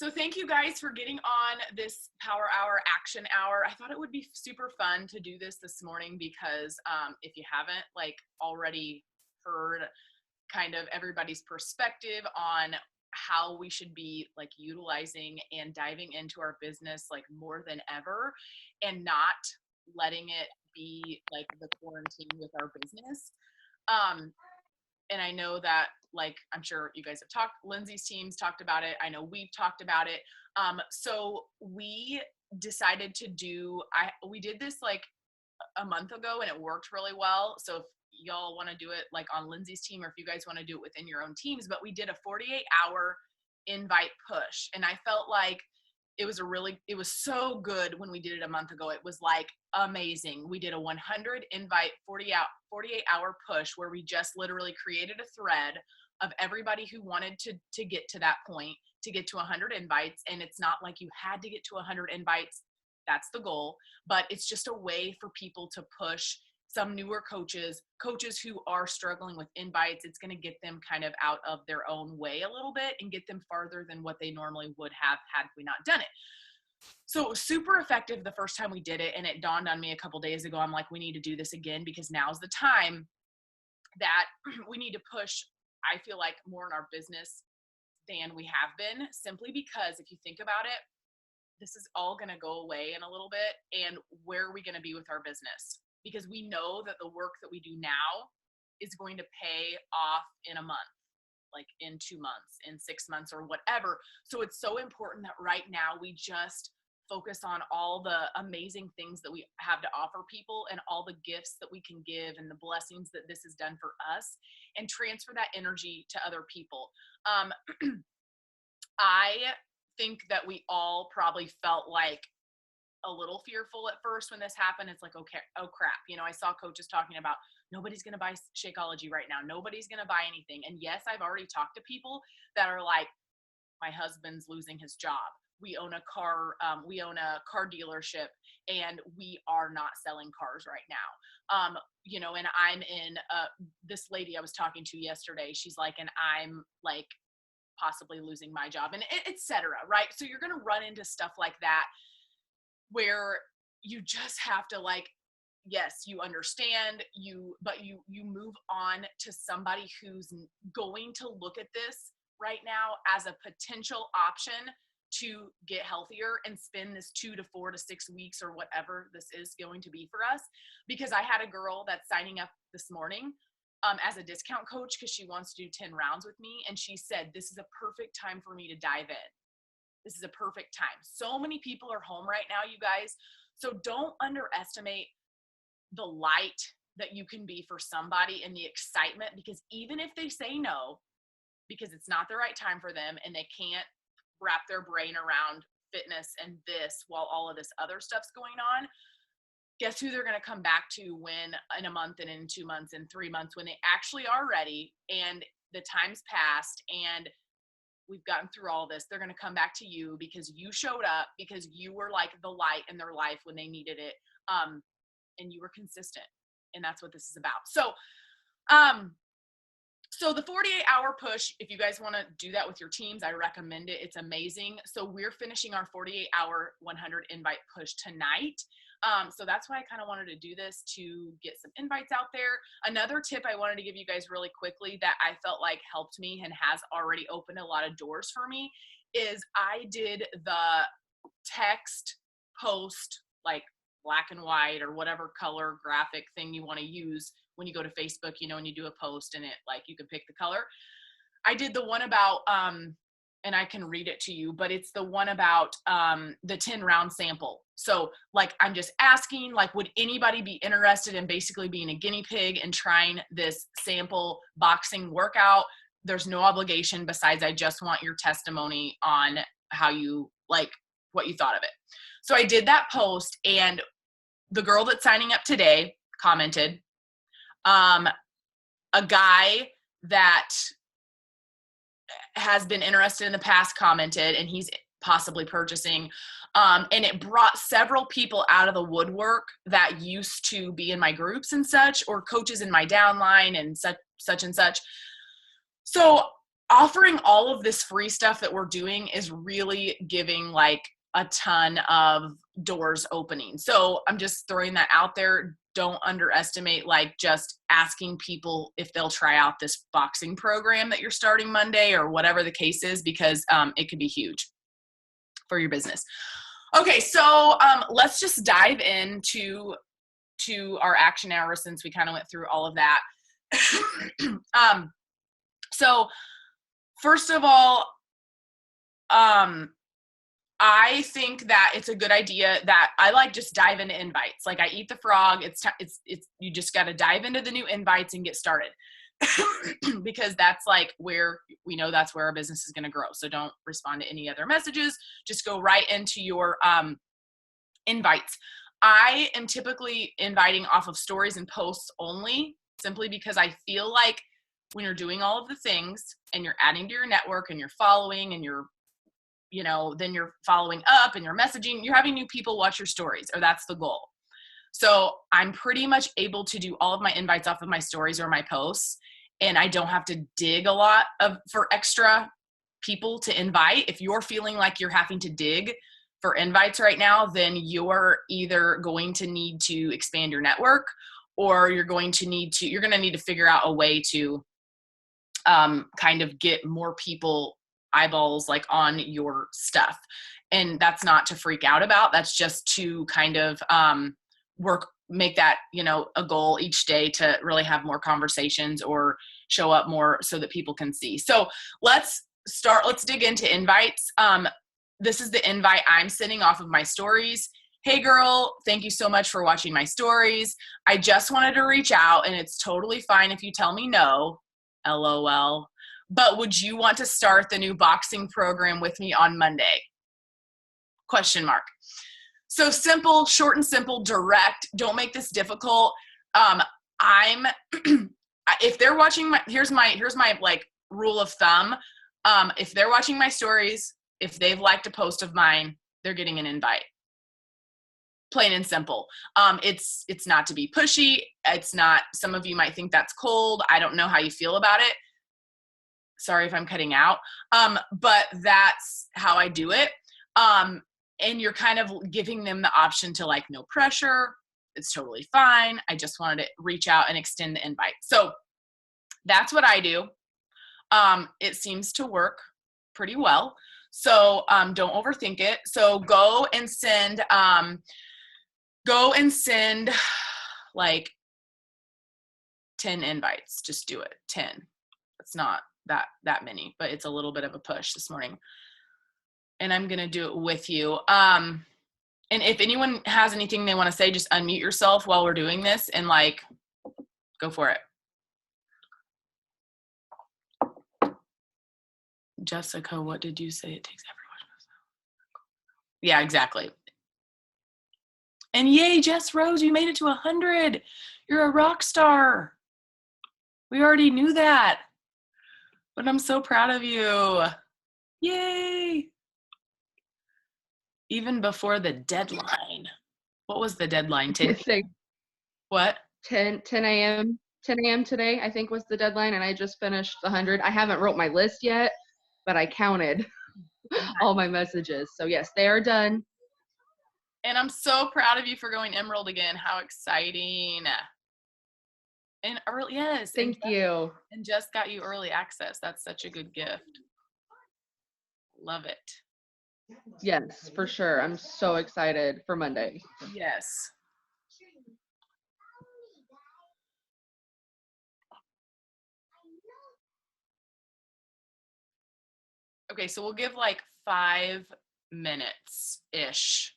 So thank you guys for getting on this Power Hour, Action Hour. I thought it would be super fun to do this morning because if you haven't already heard kind of everybody's perspective on how we should be utilizing and diving into our business more than ever, and not letting it be the quarantine with our business. And I know that, I'm sure you guys have talked, Lindsay's team's talked about it. I know we've talked about it. So we decided to we did this a month ago and it worked really well. So if y'all want to do it on Lindsay's team, or if you guys want to do it within your own teams, but we did a 48-hour invite push. And I felt like it was so good when we did it a month ago. It was amazing. We did a 100 invite 48-hour push where we just literally created a thread of everybody who wanted to get to that point, to get to 100 invites. And it's not like you had to get to 100 invites. That's the goal, but it's just a way for people to push some newer coaches who are struggling with invites. It's going to get them kind of out of their own way a little bit and get them farther than what they normally would have had we not done it. So it was super effective the first time we did it. And it dawned on me a couple days ago, I'm like, we need to do this again, because now's the time that we need to push, I feel like, more in our business than we have been, simply because if you think about it, this is all going to go away in a little bit. And where are we going to be with our business? Because we know that the work that we do now is going to pay off in a month, in 2 months, in 6 months, or whatever. So it's so important that right now we just focus on all the amazing things that we have to offer people and all the gifts that we can give and the blessings that this has done for us, and transfer that energy to other people. I think that we all probably felt a little fearful at first when this happened. It's okay, oh crap. I saw coaches talking about nobody's going to buy Shakeology right now. Nobody's going to buy anything. And yes, I've already talked to people that are like, my husband's losing his job. We own a car dealership and we are not selling cars right now. And I'm in, this lady I was talking to yesterday, she's like, and I'm possibly losing my job, and et cetera. Right. So you're going to run into stuff like that, where you just have to yes, you understand, but you move on to somebody who's going to look at this right now as a potential option to get healthier and spend this 2 to 4 to 6 weeks or whatever this is going to be for us. Because I had a girl that's signing up this morning as a discount coach because she wants to do 10 rounds with me. And she said, this is a perfect time for me to dive in. This is a perfect time. So many people are home right now, you guys. So don't underestimate the light that you can be for somebody and the excitement, because even if they say no, because it's not the right time for them and they can't wrap their brain around fitness and this while all of this other stuff's going on, guess who they're going to come back to when in a month and in 2 months and 3 months, when they actually are ready and the time's passed and we've gotten through all this. They're going to come back to you because you showed up, because you were the light in their life when they needed it. And you were consistent, and that's what this is about. So, so the 48-hour push, if you guys want to do that with your teams, I recommend it. It's amazing. So we're finishing our 48-hour 100 invite push tonight. So that's why I kind of wanted to do this, to get some invites out there. Another tip I wanted to give you guys really quickly that I felt helped me and has already opened a lot of doors for me is I did the text post, black and white or whatever color graphic thing you want to use when you go to Facebook, when you do a post and it you can pick the color. I did the one about, and I can read it to you, but it's the one about the 10 round sample. So I'm just asking, would anybody be interested in basically being a guinea pig and trying this sample boxing workout? There's no obligation besides I just want your testimony on how you what you thought of it. So I did that post, and the girl that's signing up today commented. A guy that has been interested in the past commented, and he's possibly purchasing. And it brought several people out of the woodwork that used to be in my groups and such, or coaches in my downline and such and such. So offering all of this free stuff that we're doing is really giving like a ton of doors opening. So I'm just throwing that out there. Don't underestimate like just asking people if they'll try out this boxing program that you're starting Monday or whatever the case is, because it could be huge for your business. Okay, so let's just dive into our action hour since we kind of went through all of that. So first of all, I think that it's a good idea that I like just dive into invites. Like I eat the frog. It's you just got to dive into the new invites and get started because that's like where we know that's where our business is going to grow. So don't respond to any other messages. Just go right into your invites. I am typically inviting off of stories and posts only, simply because I feel like when you're doing all of the things and you're adding to your network and you're following and you're, you know, then you're following up and you're messaging, you're having new people watch your stories, or that's the goal. So I'm pretty much able to do all of my invites off of my stories or my posts, and I don't have to dig a lot for extra people to invite. If you're feeling like you're having to dig for invites right now, then you're either going to need to expand your network, or you're going to need to figure out a way to kind of get more people eyeballs like on your stuff. And that's not to freak out about. That's just to kind of make that, you know, a goal each day to really have more conversations or show up more so that people can see. So let's dig into invites. This is the invite I'm sending off of my stories. Hey girl, thank you so much for watching my stories. I just wanted to reach out, and it's totally fine if you tell me no, LOL. But would you want to start the new boxing program with me on Monday? ? So simple, short and simple, direct. Don't make this difficult. If they're watching here's my like rule of thumb. If they're watching my stories, if they've liked a post of mine, they're getting an invite. Plain and simple. It's not to be pushy. It's not, some of you might think that's cold. I don't know how you feel about it. Sorry if I'm cutting out. But that's how I do it. And you're kind of giving them the option to like, no pressure. It's totally fine. I just wanted to reach out and extend the invite. So that's what I do. It seems to work pretty well. So don't overthink it. So go and send like 10 invites. Just do it. 10. It's not that many, but it's a little bit of a push this morning. And I'm going to do it with you. And if anyone has anything they want to say, just unmute yourself while we're doing this and like, go for it. Jessica, what did you say? It takes everyone. Yeah, exactly. And yay, Jess Rose, you made it to 100. You're a rock star. We already knew that, but I'm so proud of you. Yay. Even before the deadline. What was the deadline? 10? What? 10 a.m. 10 a.m. today, I think, was the deadline, and I just finished the 100. I haven't wrote my list yet, but I counted all my messages. So yes, they are done. And I'm so proud of you for going Emerald again. How exciting. And early, yes. Thank you. And just got you early access. That's such a good gift. Love it. Yes, for sure. I'm so excited for Monday. Yes. Okay, so we'll give like 5 minutes-ish.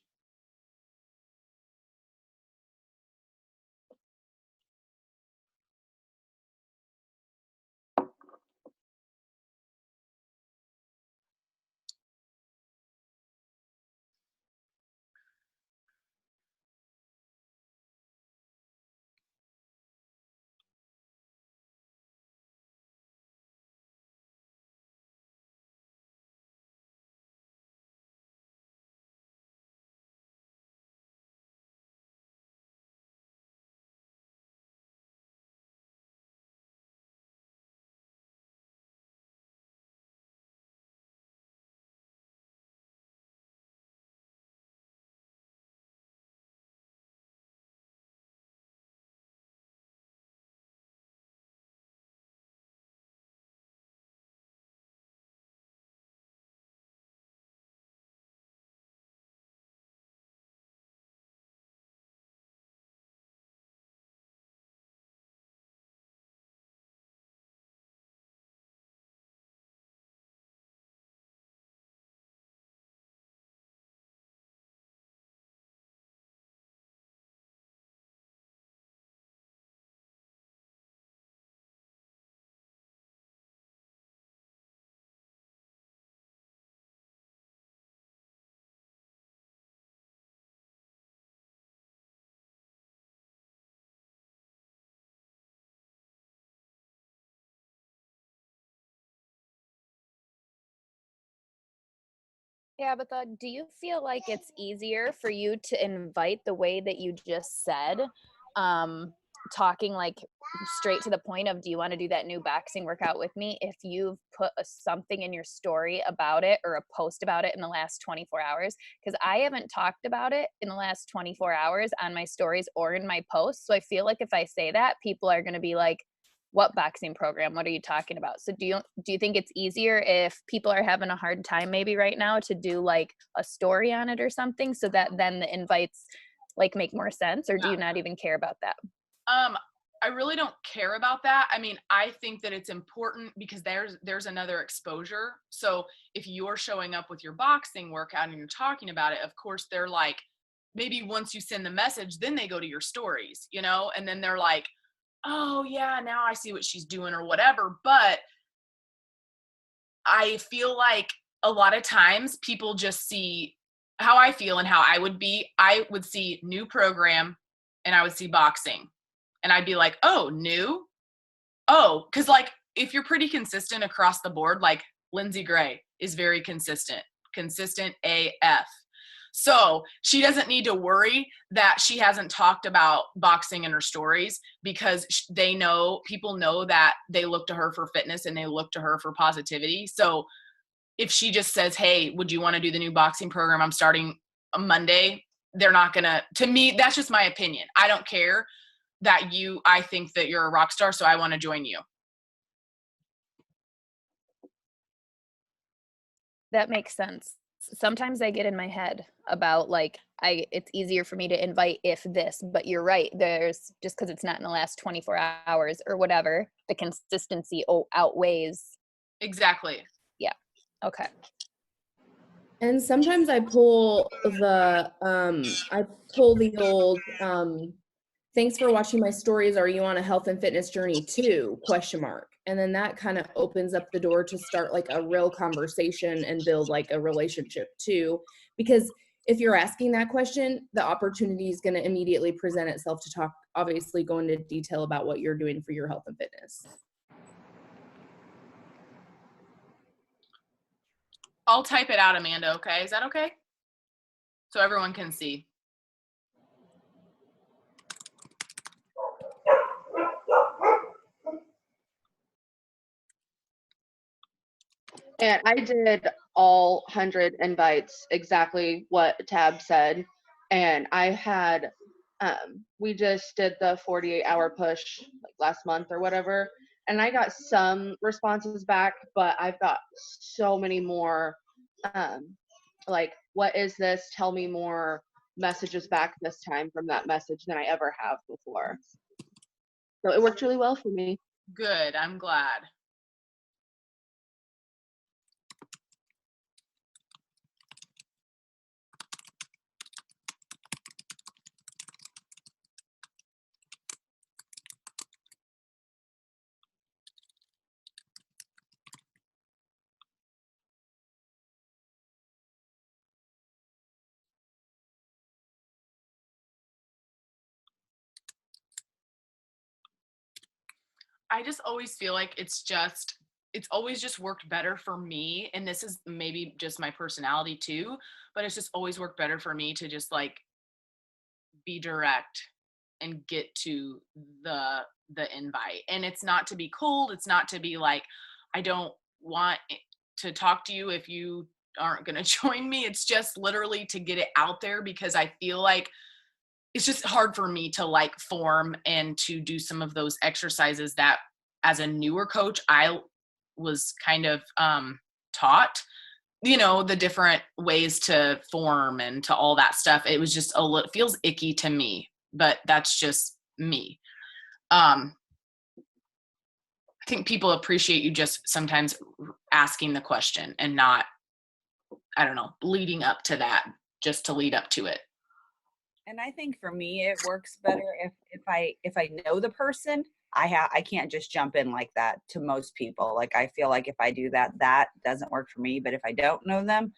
Yeah, but do you feel like it's easier for you to invite the way that you just said, talking like straight to the point of, do you want to do that new boxing workout with me? If you've put something in your story about it or a post about it in the last 24 hours, because I haven't talked about it in the last 24 hours on my stories or in my posts. So I feel like if I say that, people are going to be like, what boxing program? What are you talking about? So do you think it's easier if people are having a hard time maybe right now to do like a story on it or something, so that then the invites like make more sense, or do you not even care about that? I really don't care about that. I mean, I think that it's important because there's another exposure. So if you're showing up with your boxing workout and you're talking about it, of course they're like, maybe once you send the message, then they go to your stories, you know, and then they're like, oh yeah, now I see what she's doing or whatever. But I feel like a lot of times people just see how I feel and how I would be. I would see new program and I would see boxing and I'd be like, oh, new? Oh, because like if you're pretty consistent across the board, like Lindsay Gray is very consistent AF. So she doesn't need to worry that she hasn't talked about boxing in her stories because people know that they look to her for fitness and they look to her for positivity. So if she just says, hey, would you want to do the new boxing program? I'm starting on Monday. They're not going to me, that's just my opinion. I don't care I think that you're a rock star, so I want to join you. That makes sense. Sometimes I get in my head about like it's easier for me to invite if this, but you're right. There's just because it's not in the last 24 hours or whatever, the consistency outweighs. Exactly. Yeah. Okay. And sometimes I pull the old thanks for watching my stories. Are you on a health and fitness journey too? ? And then that kind of opens up the door to start like a real conversation and build like a relationship too. Because if you're asking that question, the opportunity is going to immediately present itself to talk, obviously go into detail about what you're doing for your health and fitness. I'll type it out, Amanda, okay? Is that okay? So everyone can see. And I did all 100 invites, exactly what Tab said. And I had, we just did the 48-hour push like last month or whatever. And I got some responses back, but I've got so many more, like, what is this? Tell me more messages back this time from that message than I ever have before. So it worked really well for me. Good, I'm glad. I just always feel like it's always just worked better for me. And this is maybe just my personality too, but it's just always worked better for me to just like be direct and get to the invite. And it's not to be cold. It's not to be like, I don't want to talk to you if you aren't going to join me. It's just literally to get it out there because I feel like it's just hard for me to like form and to do some of those exercises that as a newer coach, I was kind of taught, you know, the different ways to form and to all that stuff. It was just it feels icky to me, but that's just me. I think people appreciate you just sometimes asking the question and not, I don't know, leading up to that just to lead up to it. And I think for me, it works better if I know the person. I can't just jump in like that to most people. Like I feel like if I do that, that doesn't work for me. But if I don't know them,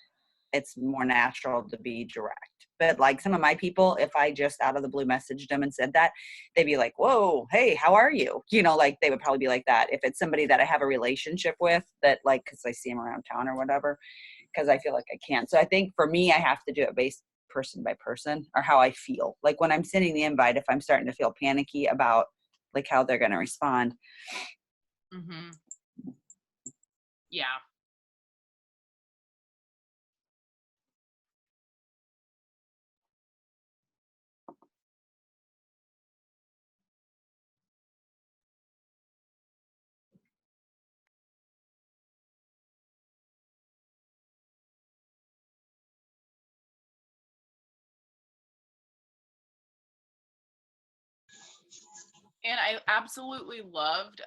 it's more natural to be direct. But like some of my people, if I just out of the blue messaged them and said that, they'd be like, whoa, hey, how are you? You know, like they would probably be like that. If it's somebody that I have a relationship with that like, cause I see them around town or whatever. because I feel like I can't. So I think for me, I have to do it based person by person or how I feel. Like when I'm sending the invite, if I'm starting to feel panicky about like how they're going to respond. Mm-hmm. Yeah. And I absolutely loved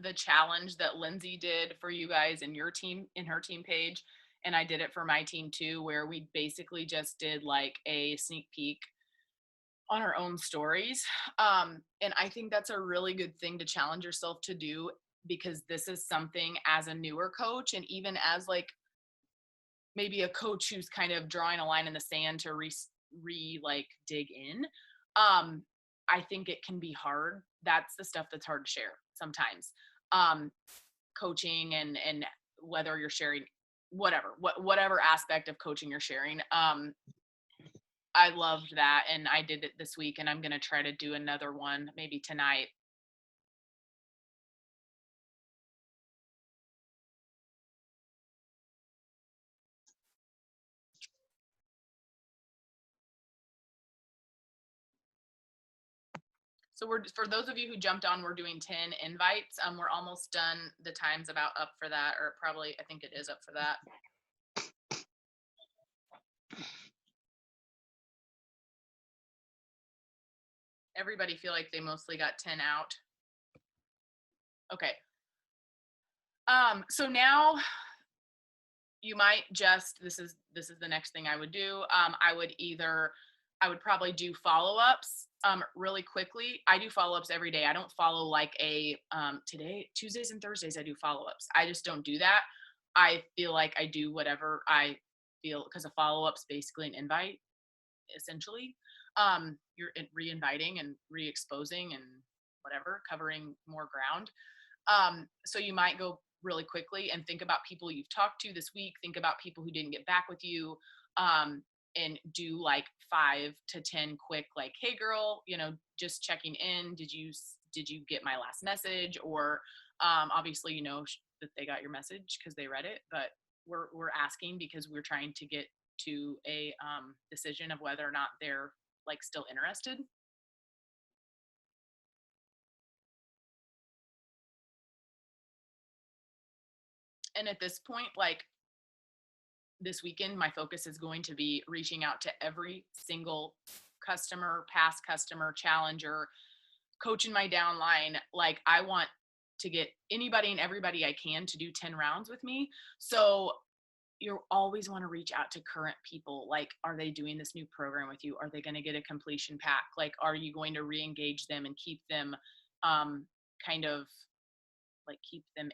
the challenge that Lindsay did for you guys and your team in her team page. And I did it for my team too, where we basically just did like a sneak peek on our own stories. And I think that's a really good thing to challenge yourself to do, because this is something as a newer coach, and even as like maybe a coach who's kind of drawing a line in the sand to like dig in. I think it can be hard. That's the stuff that's hard to share sometimes. Coaching and whether you're sharing whatever aspect of coaching you're sharing. I loved that, and I did it this week, and I'm going to try to do another one maybe tonight. So we're, for those of you who jumped on, we're doing 10 invites. We're almost done. The time's about up for that, or probably, I think it is up for that. Everybody feel like they mostly got 10 out? Okay. So now you might just, this is the next thing I would do. I would probably do follow-ups really quickly. I do follow-ups every day. I don't follow like a today, Tuesdays and Thursdays I do follow-ups. I just don't do that. I feel like I do whatever I feel, because a follow-up's basically an invite, essentially. You're re-inviting and re-exposing and whatever, covering more ground. So you might go really quickly and think about people you've talked to this week, think about people who didn't get back with you, and do like 5 to 10 quick, like, hey girl, just checking in. Did you get my last message? Or obviously, that they got your message because they read it, but we're asking because we're trying to get to a decision of whether or not they're like still interested. And at this point, like this weekend, my focus is going to be reaching out to every single customer, past customer, challenger, coach in my downline. Like I want to get anybody and everybody I can to do 10 rounds with me. So you always want to reach out to current people. Like, are they doing this new program with you? Are they going to get a completion pack? Like, are you going to re-engage them and keep them kind of like keep them,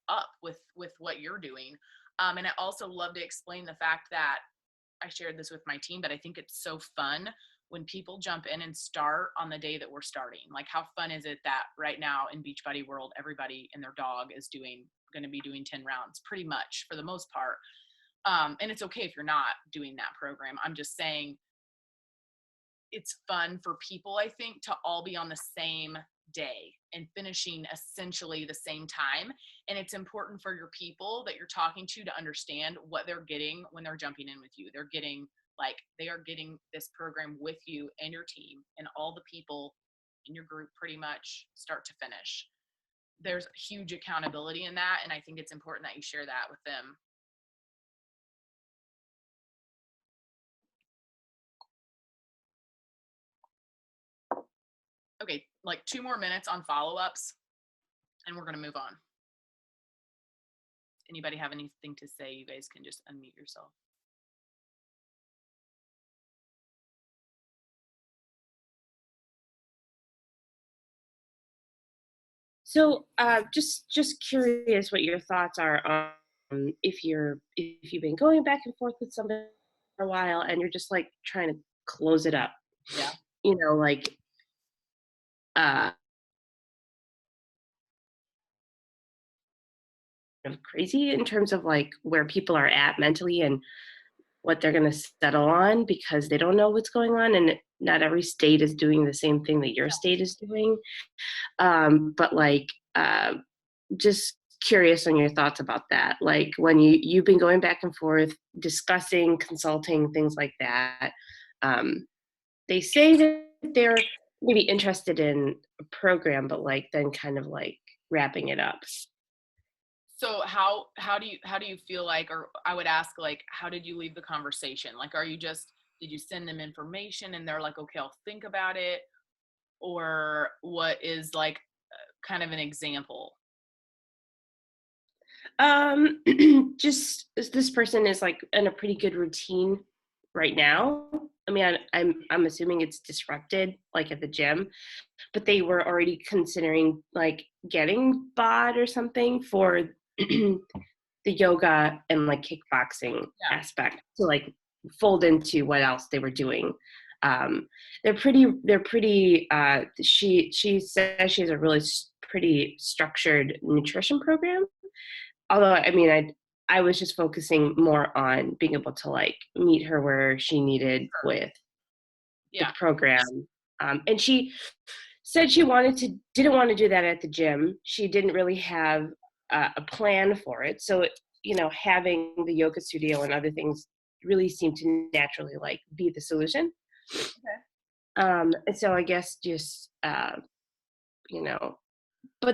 up with what you're doing? And I also love to explain the fact that I shared this with my team, but I think it's so fun when people jump in and start on the day that we're starting. Like, how fun is it that right now in Beachbody world, everybody and their dog is going to be doing 10 rounds pretty much for the most part. And it's okay if you're not doing that program. I'm just saying it's fun for people, I think, to all be on the same day and finishing essentially the same time. And it's important for your people that you're talking to understand what they're getting when they're jumping in with you. They are getting this program with you and your team and all the people in your group pretty much start to finish. There's huge accountability in that. And I think it's important that you share that with them. Okay, like 2 more minutes on follow-ups and we're going to move on. Anybody have anything to say? You guys can just unmute yourself. So just curious what your thoughts are on if you've been going back and forth with somebody for a while and you're just like trying to close it up. Yeah. Like of crazy in terms of like where people are at mentally and what they're going to settle on because they don't know what's going on, and not every state is doing the same thing that your state is doing. But like, just curious on your thoughts about that. Like when you've been going back and forth, discussing, consulting, things like that. They say that they're maybe interested in a program, but like then kind of like wrapping it up. So how do you feel like, or I would ask, like, how did you leave the conversation? Like, did you send them information and they're like, okay, I'll think about it? Or what is like kind of an example? Just this person is like in a pretty good routine right now. I mean, I'm assuming it's disrupted like at the gym, but they were already considering like getting bod or something for the yoga and like kickboxing aspect to like fold into what else they were doing. They're pretty she says she has a really pretty structured nutrition program. Although, I mean, I was just focusing more on being able to like meet her where she needed with the program. And she said she didn't want to do that at the gym. She didn't really have a plan for it. So, having the yoga studio and other things really seemed to naturally like be the solution. Okay. And so I guess just, but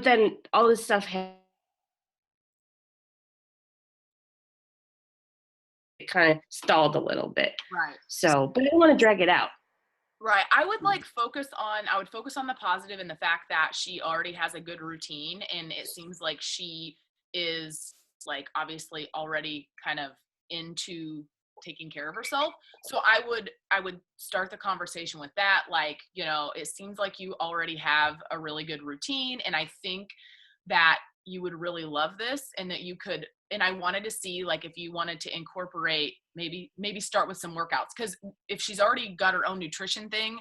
then all this stuff it kind of stalled a little bit. Right. So, but I don't want to drag it out. Right. I would focus on the positive and the fact that she already has a good routine, and it seems like she is like obviously already kind of into taking care of herself. So I would start the conversation with that. Like, it seems like you already have a really good routine, and I think that you would really love this, and that you could, and I wanted to see like if you wanted to incorporate maybe start with some workouts, because if she's already got her own nutrition thing,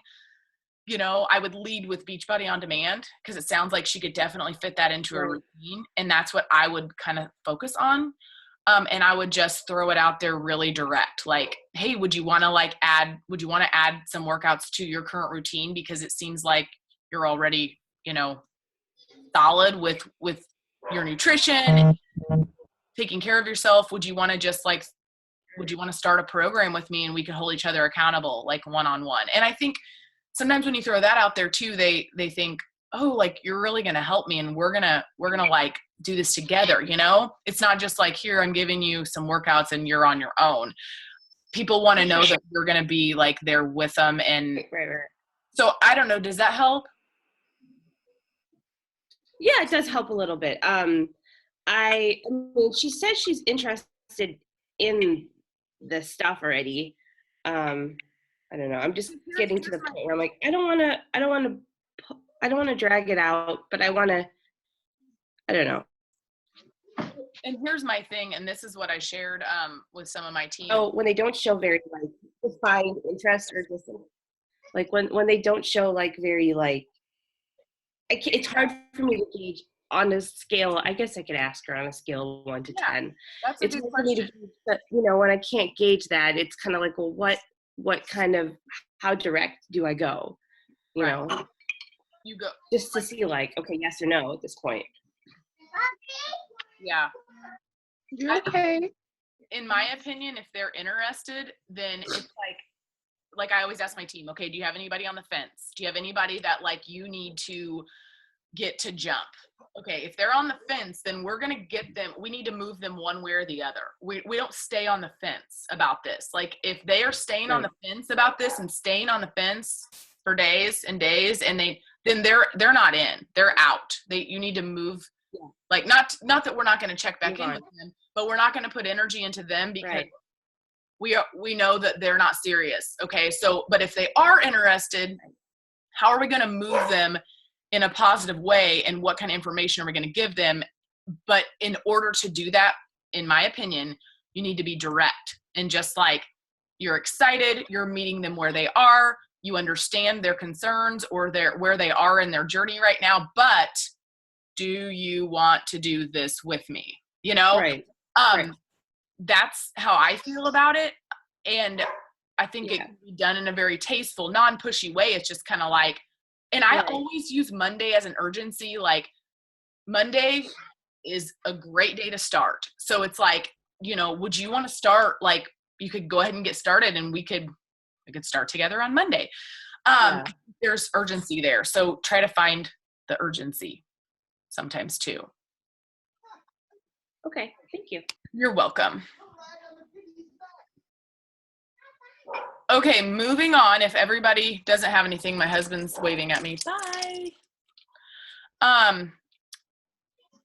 I would lead with Beachbody On Demand, because it sounds like she could definitely fit that into her routine, and that's what I would kind of focus on. And I would just throw it out there really direct, like, hey, would you want to add some workouts to your current routine, because it seems like you're already solid with your nutrition, taking care of yourself. Would you want to start a program with me, and we could hold each other accountable, like one-on-one? And I think sometimes when you throw that out there too, they think, oh, like you're really going to help me, and we're going to like do this together. It's not just like, here, I'm giving you some workouts and you're on your own. People want to know that you're going to be like there with them. And right. So I don't know, does that help? Yeah, it does help a little bit. I mean, she says she's interested in the stuff already. I don't know. I'm just getting to the point where I'm like, I don't want to drag it out, but I don't know. And here's my thing, and this is what I shared with some of my team. So when they don't show very like defined interest, or just like when they don't show like very like, it's hard for me to gauge on a scale. I guess I could ask her on a scale of 1 to 10. That's a it's good hard for me to question. gauge that, when I can't gauge that, it's kind of like, well, what kind of, how direct do I go? You know, you go just to see like, okay, yes or no at this point. Yeah. You're okay. In my opinion, if they're interested, then it's like I always ask my team, okay, do you have anybody on the fence? Do you have anybody that like you need to get to jump? Okay, if they're on the fence, then we're going to get them, we need to move them one way or the other. We don't stay on the fence about this. Like if they are staying on the fence about this and staying on the fence for days and days, and then they're not in, they're out. You need to move. Yeah. Like not that we're not going to check back in with them, but we're not going to put energy into them because we know that they're not serious. Okay. So, but if they are interested, how are we going to move them in a positive way, and what kind of information are we going to give them? But in order to do that, in my opinion, you need to be direct, and just like, you're excited, you're meeting them where they are, you understand their concerns or where they are in their journey right now, but do you want to do this with me? you know? Right. Um, right. That's how I feel about it. And I think it Yeah. can be done in a very tasteful, non-pushy way. It's just kind of like, and I Right. always use Monday as an urgency. Like Monday is a great day to start. So it's like, you know, would you want to start? Like you could go ahead and get started and we could start together on Monday. Yeah. There's urgency there. So try to find the urgency sometimes too. Okay. Thank you. You're welcome. Okay, moving on. If everybody doesn't have anything, my husband's waving at me. Bye.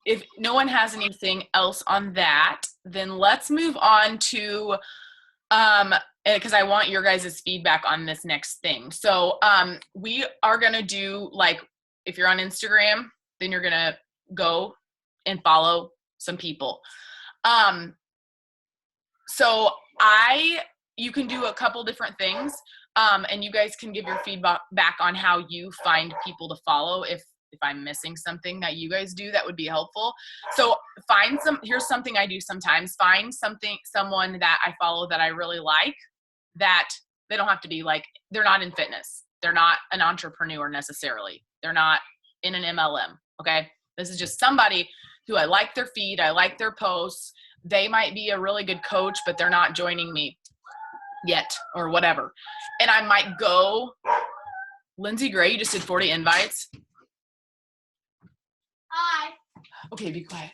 If no one has anything else on that, then let's move on to because I want your guys' feedback on this next thing. So we are gonna do, like, if you're on Instagram, then you're gonna go and follow some people. So you can do a couple different things, and you guys can give your feedback back on how you find people to follow. If I'm missing something that you guys do, that would be helpful. So here's something I do sometimes. Find someone that I follow that I really like, that they don't have to be like, they're not in fitness. They're not an entrepreneur necessarily. They're not in an MLM. Okay. This is just somebody who I like their feed. I like their posts. They might be a really good coach, but they're not joining me yet or whatever. And I might go, Lindsay Gray, you just did 40 invites. Hi. Okay, be quiet.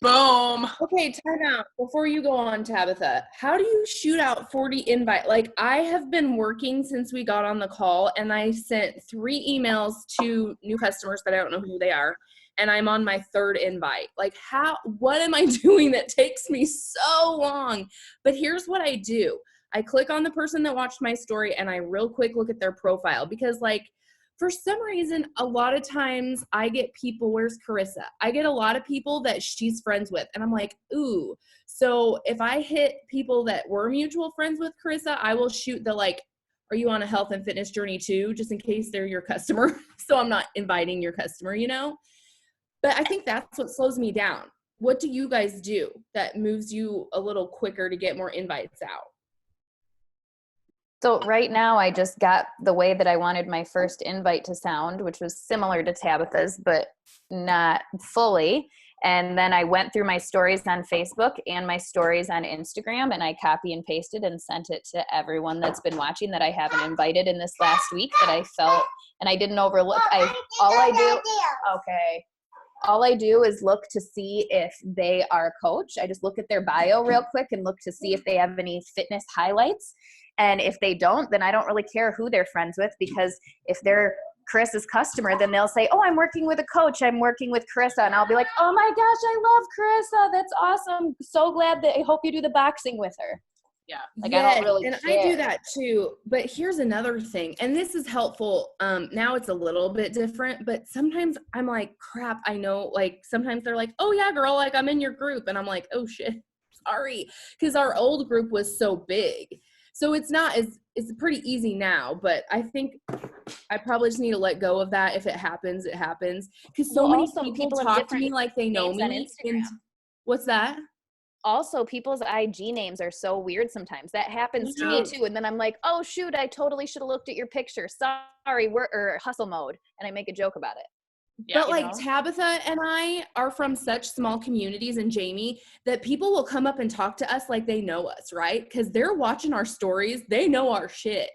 Boom. Okay, time out. Before you go on, Tabitha, how do you shoot out 40 invite? Like, I have been working since we got on the call, and I sent 3 emails to new customers, but I don't know who they are, and I'm on my 3rd invite. Like, what am I doing that takes me so long? But here's what I do. I click on the person that watched my story, and I real quick look at their profile, because, like, for some reason, a lot of times I get people, where's Carissa? I get a lot of people that she's friends with, and I'm like, ooh. So if I hit people that were mutual friends with Carissa, I will shoot the, like, are you on a health and fitness journey too? Just in case they're your customer. So I'm not inviting your customer, you know? But I think that's what slows me down. What do you guys do that moves you a little quicker to get more invites out? So right now I just got the way that I wanted my first invite to sound, which was similar to Tabitha's, but not fully. And then I went through my stories on Facebook and my stories on Instagram, and I copy and pasted and sent it to everyone that's been watching that I haven't invited in this last week, that I felt, and I didn't overlook. All I do is look to see if they are a coach. I just look at their bio real quick and look to see if they have any fitness highlights. And if they don't, then I don't really care who they're friends with, because if they're Carissa's customer, then they'll say, oh, I'm working with a coach. I'm working with Carissa. And I'll be like, oh my gosh, I love Carissa. That's awesome. So glad that I hope you do the boxing with her. Yeah. Like, I don't really and care. I do that too. But here's another thing, and this is helpful. Now it's a little bit different, but sometimes I'm like, crap, I know, like, sometimes they're like, oh yeah, girl, like, I'm in your group. And I'm like, oh shit, sorry. Because our old group was so big. So it's pretty easy now, but I think I probably just need to let go of that. If it happens, it happens. Because so Well, many also, people people have talk to me different like they know names on me. Instagram. And what's that? Also, people's IG names are so weird sometimes. That happens to me too. And then I'm like, oh shoot, I totally should have looked at your picture. Sorry, we're hustle mode. And I make a joke about it. Yeah, But like, know? Tabitha and I are from such small communities, and Jamie, that people will come up and talk to us like they know us, right? Because they're watching our stories. They know our shit.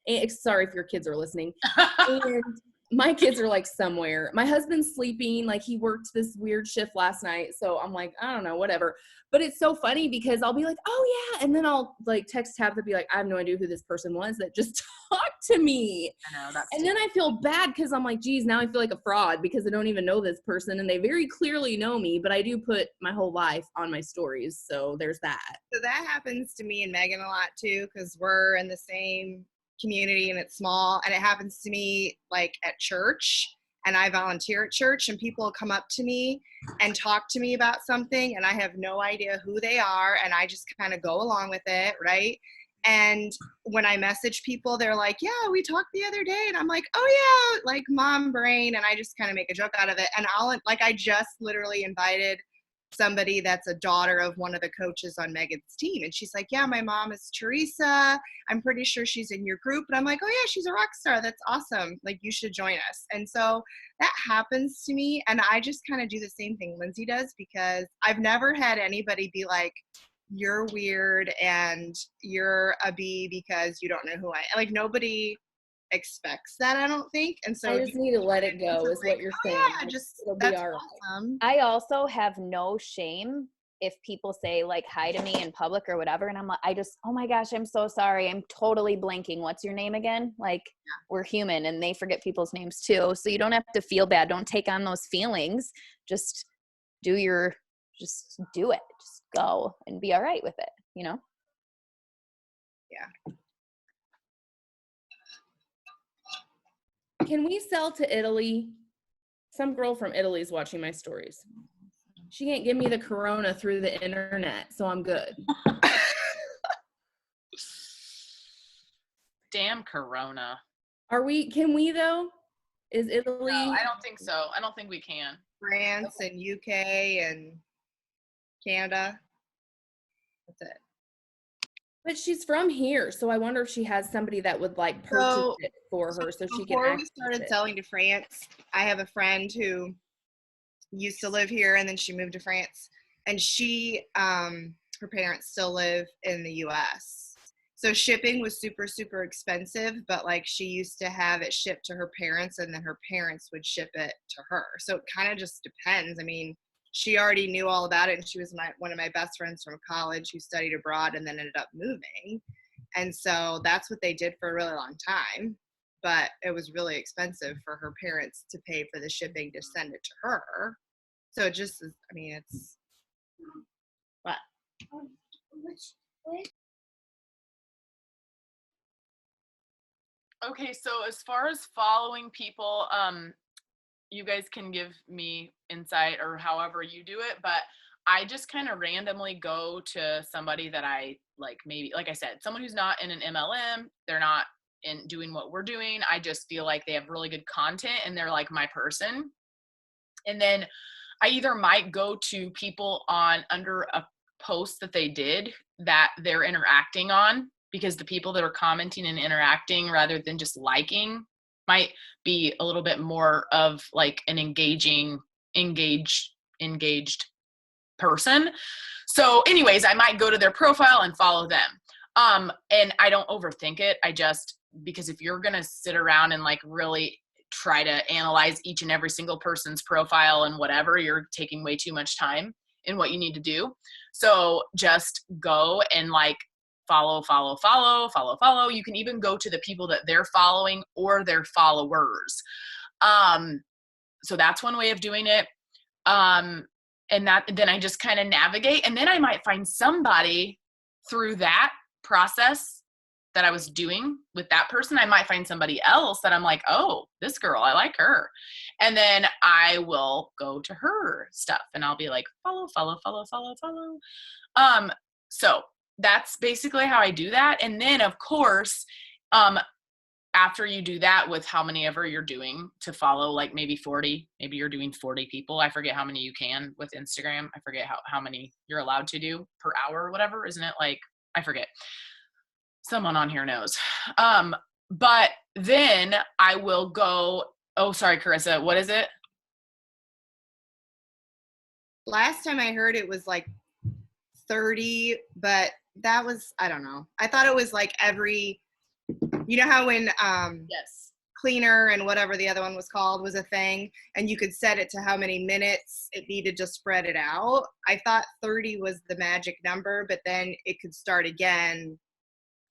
And sorry if your kids are listening. And my kids are like somewhere. My husband's sleeping. Like, he worked this weird shift last night. So I'm like, I don't know, whatever. But it's so funny because I'll be like, oh yeah. And then I'll like text Tabitha, be like, I have no idea who this person was that just talked to me. I know, that's And then I feel bad because I'm like, geez, now I feel like a fraud because I don't even know this person. And they very clearly know me, but I do put my whole life on my stories. So there's that. So that happens to me and Megan a lot too, because we're in the same community and it's small. And it happens to me like at church, and I volunteer at church, and people will come up to me and talk to me about something, and I have no idea who they are, and I just kind of go along with it, right? And when I message people, they're like, yeah, we talked the other day. And I'm like, oh yeah, like mom brain. And I just kind of make a joke out of it. And I just literally invited somebody that's a daughter of one of the coaches on Megan's team. And she's like, yeah, my mom is Teresa. I'm pretty sure she's in your group. And I'm like, oh yeah, she's a rock star. That's awesome. Like, you should join us. And so that happens to me. And I just kind of do the same thing Lindsay does, because I've never had anybody be like, you're weird and you're a B because you don't know who I am. Like, nobody expects that, I don't think. And so I just need to let it go, is like, what you're oh, saying. yeah, just It'll be that's all right. awesome. I also have no shame if people say like hi to me in public or whatever, and I'm like, oh my gosh, I'm so sorry, I'm totally blanking. What's your name again? Like, we're human and they forget people's names too. So you don't have to feel bad. Don't take on those feelings. Just do it. Just go and be all right with it, you know? Yeah. Can we sell to Italy? Some girl from Italy is watching my stories. She can't give me the corona through the internet, so I'm good. Damn corona. Can we though? Is Italy? No, I don't think so. I don't think we can. France and UK and Canada. That's it. But she's from here, so I wonder if she has somebody that would like purchase it for her, so she can. Before we access started it. selling to France, I have a friend who used to live here and then she moved to France, and she her parents still live in the US. So shipping was super, super expensive, but like she used to have it shipped to her parents and then her parents would ship it to her. So it kind of just depends. I mean, she already knew all about it, and she was one of my best friends from college who studied abroad and then ended up moving. And so that's what they did for a really long time. But it was really expensive for her parents to pay for the shipping to send it to her. So it just, I mean, it's, what? Okay, so as far as following people, you guys can give me insight or however you do it, but I just kind of randomly go to somebody that I like, maybe, like I said, someone who's not in an MLM, they're not in doing what we're doing. I just feel like they have really good content and they're like my person. And then I either might go to people under a post that they did that they're interacting on, because the people that are commenting and interacting rather than just liking might be a little bit more of like an engaged person. So anyways, I might go to their profile and follow them. And I don't overthink it. Because if you're going to sit around and like really try to analyze each and every single person's profile and whatever, you're taking way too much time in what you need to do. So just go and like follow. You can even go to the people that they're following or their followers. So that's one way of doing it. And then I just kind of navigate, and then I might find somebody through that process that I was doing with that person. I might find somebody else that I'm like, oh, this girl, I like her. And then I will go to her stuff and I'll be like, follow. So that's basically how I do that. And then of course, after you do that with how many ever you're doing to follow, like maybe 40, maybe you're doing 40 people. I forget how many you can with Instagram. I forget how many you're allowed to do per hour or whatever. Isn't it like, I forget. Someone on here knows. But then I will go, oh, sorry, Carissa, what is it? Last time I heard it was like 30, but that was, I don't know. I thought it was like every, you know how when Yes. Cleaner and whatever the other one was called was a thing, and you could set it to how many minutes it needed to spread it out. I thought 30 was the magic number, but then it could start again.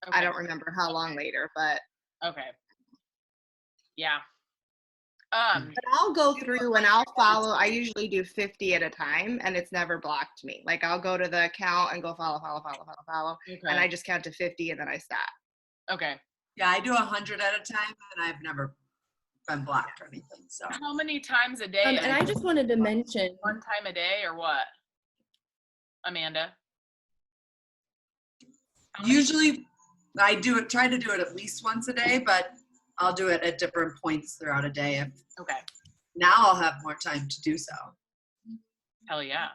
Okay. I don't remember how long later, but Okay. Yeah. but I'll go through and I'll follow. I usually do 50 at a time, and it's never blocked me. Like I'll go to the account and go follow, Okay. and I just count to 50 and then I stop. Okay. Yeah, I do 100 at a time, and I've never been blocked or anything. So How many times a day? And I just wanted to mention, One time a day or what? Amanda? How many- usually I try to do it at least once a day, but I'll do it at different points throughout a day. Okay. Now I'll have more time to do so. Hell yeah.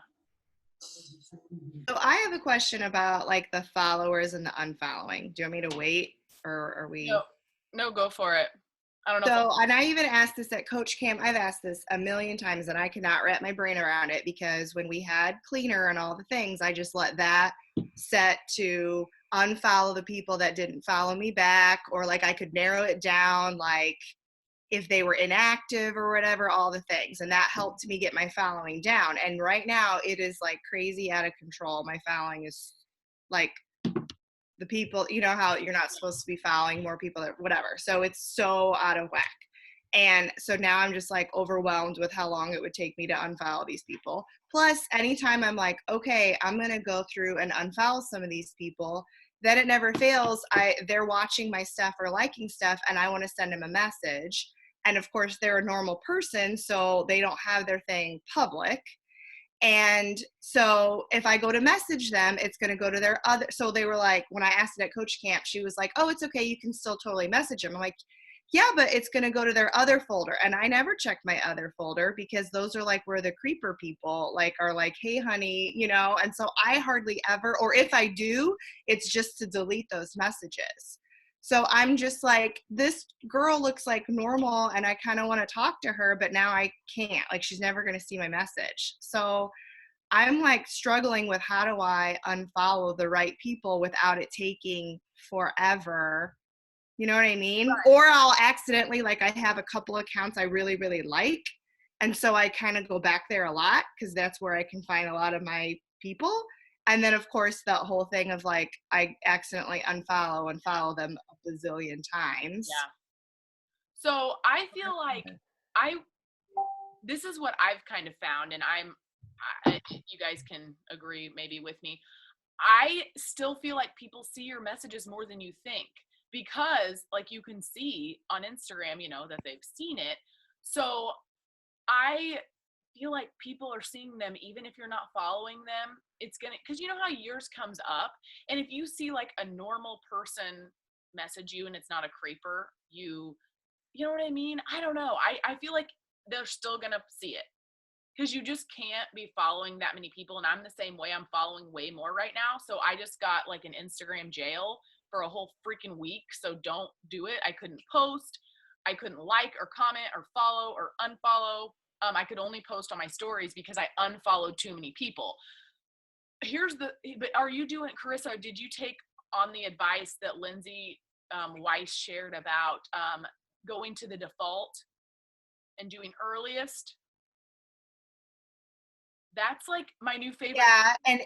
So I have a question about like the followers and the unfollowing. Do you want me to wait, or are we? No, go for it. I don't know. So, and I even asked this at Coach Camp. I've asked this a million times and I cannot wrap my brain around it, because when we had cleaner and all the things, I just let that set to unfollow the people that didn't follow me back, or like I could narrow it down, like if they were inactive or whatever, all the things. And that helped me get my following down. And right now it is like crazy out of control. My following is like, the people, you know how you're not supposed to be following more people, that whatever. So it's so out of whack. And so now I'm just like overwhelmed with how long it would take me to unfollow these people. Plus, anytime I'm like, okay, I'm going to go through and unfollow some of these people, then it never fails. They're watching my stuff or liking stuff, and I want to send them a message. And of course, they're a normal person, so they don't have their thing public. And so if I go to message them, it's going to go to their other. So they were like, when I asked it at Coach Camp, she was like, oh, it's okay. You can still totally message them. I'm like, yeah, but it's going to go to their other folder. And I never check my other folder, because those are like where the creeper people like are like, hey, honey, you know. And so I hardly ever, or if I do, it's just to delete those messages. So I'm just like, this girl looks like normal and I kind of want to talk to her, but now I can't. Like, she's never going to see my message. So I'm like struggling with, how do I unfollow the right people without it taking forever? You know what I mean? Right. Or I'll accidentally, like, I have a couple accounts I really, really like. And so I kind of go back there a lot, because that's where I can find a lot of my people. And then, of course, that whole thing of like, I accidentally unfollow them a bazillion times. Yeah. So I feel like this is what I've kind of found, and you guys can agree maybe with me. I still feel like people see your messages more than you think, because like you can see on Instagram, you know, that they've seen it. So I feel like people are seeing them even if you're not following them. It's gonna, because you know how yours comes up, and if you see like a normal person message you and it's not a creeper, you know what I mean? I don't know. I feel like they're still gonna see it, because you just can't be following that many people. And I'm the same way. I'm following way more right now. So I just got like an Instagram jail for a whole freaking week. So don't do it. I couldn't post. I couldn't like or comment or follow or unfollow. I could only post on my stories because I unfollowed too many people. But are you doing, Carissa, did you take on the advice that Lindsay Weiss shared about going to the default and doing earliest? That's like my new favorite. Yeah, and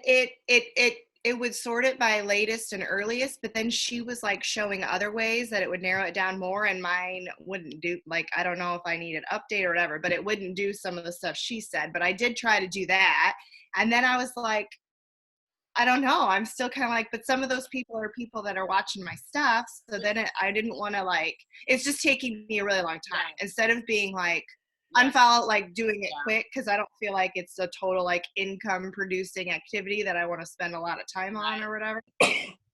it would sort it by latest and earliest, but then she was like showing other ways that it would narrow it down more, and mine wouldn't do. Like, I don't know if I need an update or whatever, but it wouldn't do some of the stuff she said. But I did try to do that, and then I was like, I don't know. I'm still kind of like, but some of those people are people that are watching my stuff, so then I didn't want to, like, it's just taking me a really long time. Instead of being like, unfollow, like doing it quick, because I don't feel like it's a total like income producing activity that I want to spend a lot of time on or whatever.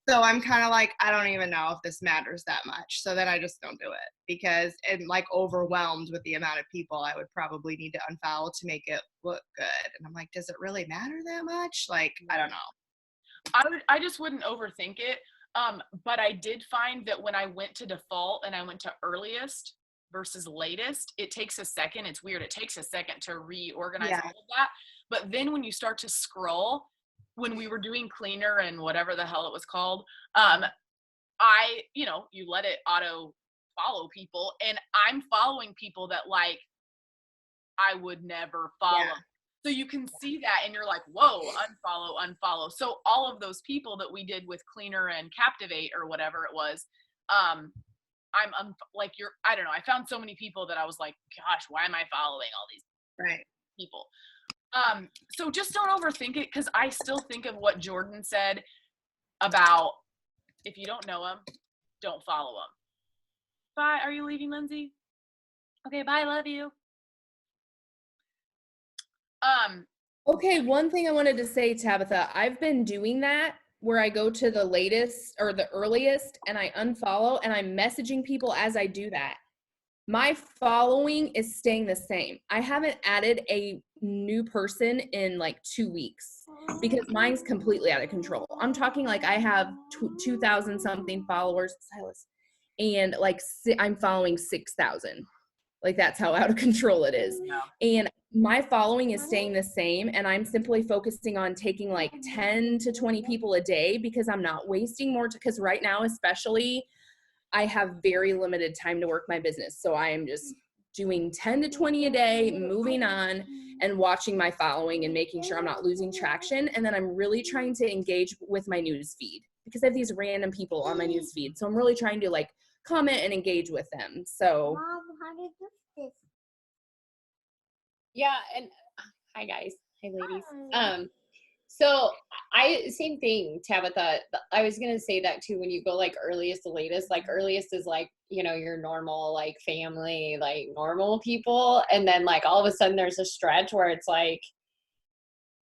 So I'm kind of like, I don't even know if this matters that much. So then I just don't do it, because I'm like overwhelmed with the amount of people I would probably need to unfollow to make it look good. And I'm like, does it really matter that much? Like, I don't know. I just wouldn't overthink it. But I did find that when I went to default and I went to earliest versus latest, it takes a second. It's weird. It takes a second to reorganize all of that. But then when you start to scroll, when we were doing cleaner and whatever the hell it was called, you let it auto follow people, and I'm following people that like I would never follow. Yeah. So you can see that and you're like, whoa, unfollow. So all of those people that we did with cleaner and Captivate or whatever it was, I don't know. I found so many people that I was like, gosh, why am I following all these people? So just don't overthink it, because I still think of what Jordan said about, if you don't know him, don't follow him. Bye. Are you leaving, Lindsay? Okay, bye. Love you. Okay, one thing I wanted to say, Tabitha, I've been doing that where I go to the latest or the earliest and I unfollow and I'm messaging people as I do that. My following is staying the same. I haven't added a new person in like 2 weeks because mine's completely out of control. I'm talking like I have 2,000 something followers, Silas, and like I'm following 6,000. Like that's how out of control it is. And my following is staying the same, and I'm simply focusing on taking like 10 to 20 people a day because I'm not wasting more because right now especially I have very limited time to work my business. So I am just doing 10 to 20 a day, moving on and watching my following and making sure I'm not losing traction. And then I'm really trying to engage with my news feed because I have these random people on my news feed. So I'm really trying to like comment and engage with them. So Mom, how do you do this? Yeah, and hi guys, hi ladies. Hi. So I same thing, Tabitha. I was gonna say that too. When you go like earliest to latest, like earliest is like your normal like family, like normal people, and then like all of a sudden there's a stretch where it's like,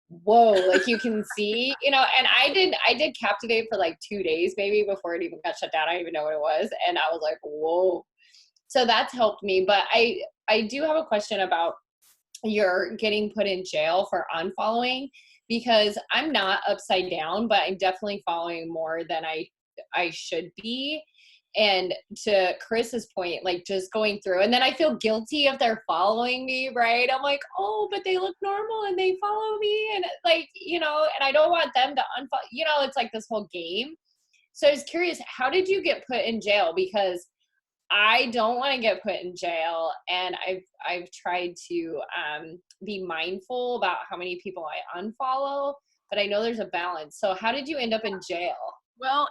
whoa, like you can see, And I did Captivate for like 2 days maybe before it even got shut down. I don't even know what it was, and I was like, whoa. So that's helped me. But I do have a question about you're getting put in jail for unfollowing, because I'm not upside down, but I'm definitely following more than I should be. And to Chris's point, like just going through, and then I feel guilty if they're following me, right? I'm like, oh, but they look normal and they follow me, and like, and I don't want them to unfollow, it's like this whole game. So I was curious, how did you get put in jail? Because I don't want to get put in jail, and I've tried to be mindful about how many people I unfollow, but I know there's a balance. So how did you end up in jail? Well,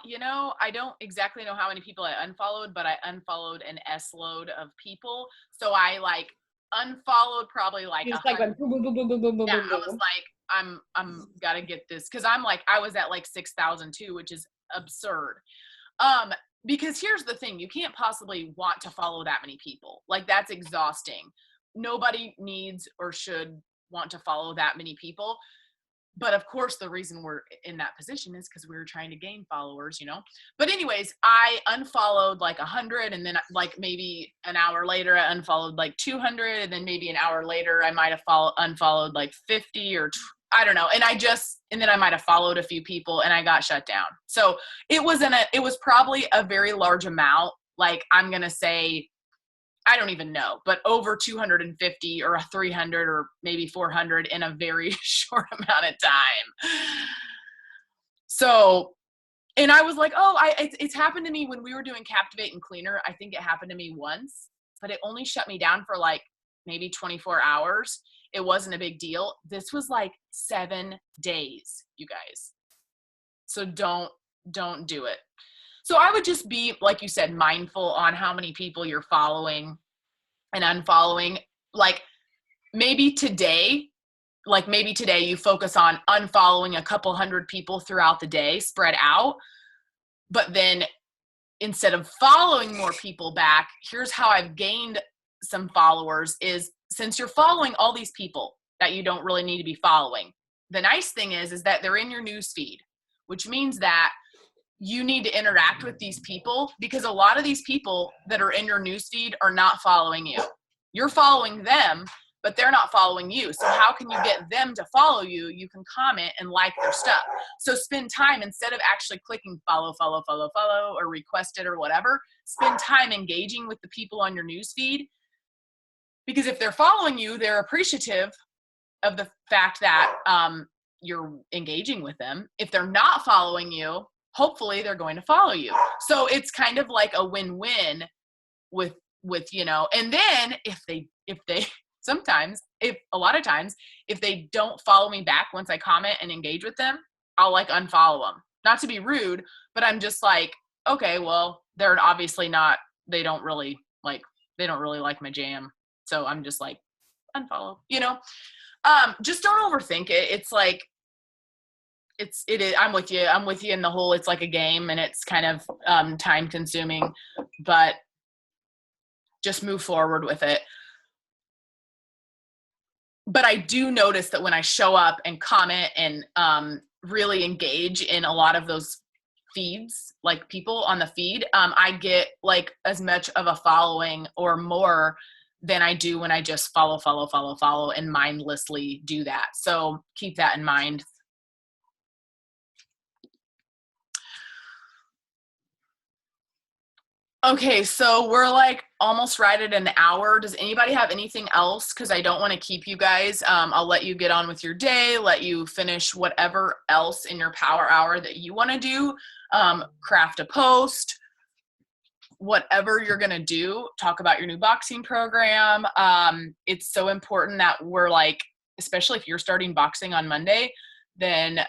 I don't exactly know how many people I unfollowed, but I unfollowed an S load of people. So I like unfollowed probably like Just like went boom, boom, boom, boom, boom, boom, boom, yeah, boom, I was boom. like, I'm gotta get this, because I was at like 6,000 too, which is absurd. Because here's the thing, you can't possibly want to follow that many people. Like that's exhausting. Nobody needs or should want to follow that many people. But of course, the reason we're in that position is because we were trying to gain followers, But anyways, I unfollowed like 100, and then like maybe an hour later, I unfollowed like 200, and then maybe an hour later, I might have unfollowed like 50 or I don't know. And then I might have followed a few people, and I got shut down. So it was probably a very large amount. Like I'm gonna say, I don't even know, but over 250 or 300 or maybe 400 in a very short amount of time. So, and I was like, oh, it's happened to me when we were doing Captivate and Cleaner. I think it happened to me once, but it only shut me down for like maybe 24 hours. It wasn't a big deal. This was like 7 days, you guys. So don't do it. So I would just be, like you said, mindful on how many people you're following and unfollowing. Like maybe today you focus on unfollowing a couple hundred people throughout the day, spread out. But then instead of following more people back, here's how I've gained some followers is, since you're following all these people that you don't really need to be following, the nice thing is that they're in your news feed, which means that you need to interact with these people, because a lot of these people that are in your news feed are not following you. You're following them, but they're not following you. So how can you get them to follow you? You can comment and like their stuff. So spend time, instead of actually clicking follow, or request it or whatever, spend time engaging with the people on your news feed. Because if they're following you, they're appreciative of the fact that you're engaging with them. If they're not following you, hopefully they're going to follow you. So it's kind of like a win-win with and then if a lot of times, if they don't follow me back once I comment and engage with them, I'll like unfollow them. Not to be rude, but I'm just like, okay, well, they're obviously not, they don't really like my jam. So I'm just like, unfollow, just don't overthink it. It's like, it is, I'm with you in the whole, it's like a game, and it's kind of time consuming, but just move forward with it. But I do notice that when I show up and comment and really engage in a lot of those feeds, like people on the feed, I get like as much of a following or more than I do when I just follow and mindlessly do that. So keep that in mind. Okay, so we're like almost right at an hour. Does anybody have anything else? Because I don't want to keep you guys. I'll let you get on with your day, let you finish whatever else in your power hour that you want to do. Craft a post, whatever you're going to do, talk about your new boxing program. It's so important that we're like, especially if you're starting boxing on Monday, then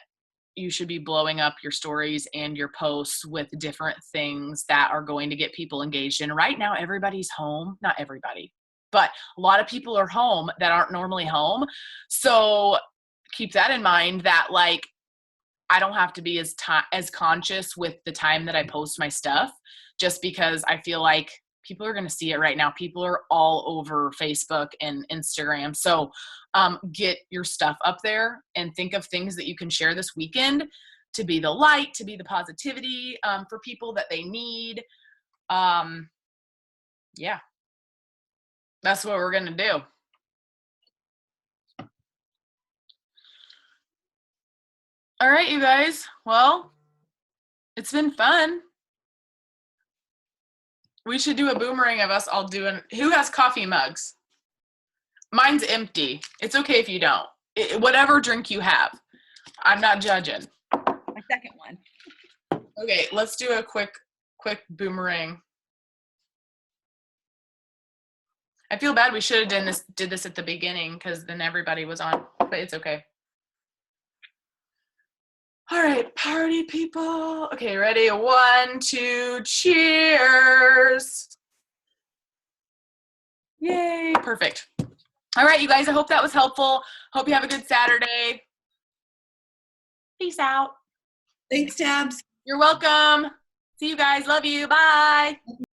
you should be blowing up your stories and your posts with different things that are going to get people engaged. And right now, everybody's home. Not everybody, but a lot of people are home that aren't normally home. So keep that in mind, that like, I don't have to be as conscious with the time that I post my stuff, just because I feel like people are going to see it right now. People are all over Facebook and Instagram. So get your stuff up there and think of things that you can share this weekend to be the light, to be the positivity for people that they need. Yeah, that's what we're going to do. All right, you guys. Well, it's been fun. We should do a boomerang of us all doing. Who has coffee mugs? Mine's empty. It's okay if you don't. Whatever drink you have. I'm not judging. My second one. Okay, let's do a quick boomerang. I feel bad we should have did this at the beginning, because then everybody was on, but it's okay. All right, party people. Okay, ready? 1, 2, cheers. Yay, perfect. All right, you guys, I hope that was helpful. Hope you have a good Saturday. Peace out. Thanks, Tabs. You're welcome. See you guys. Love you. Bye.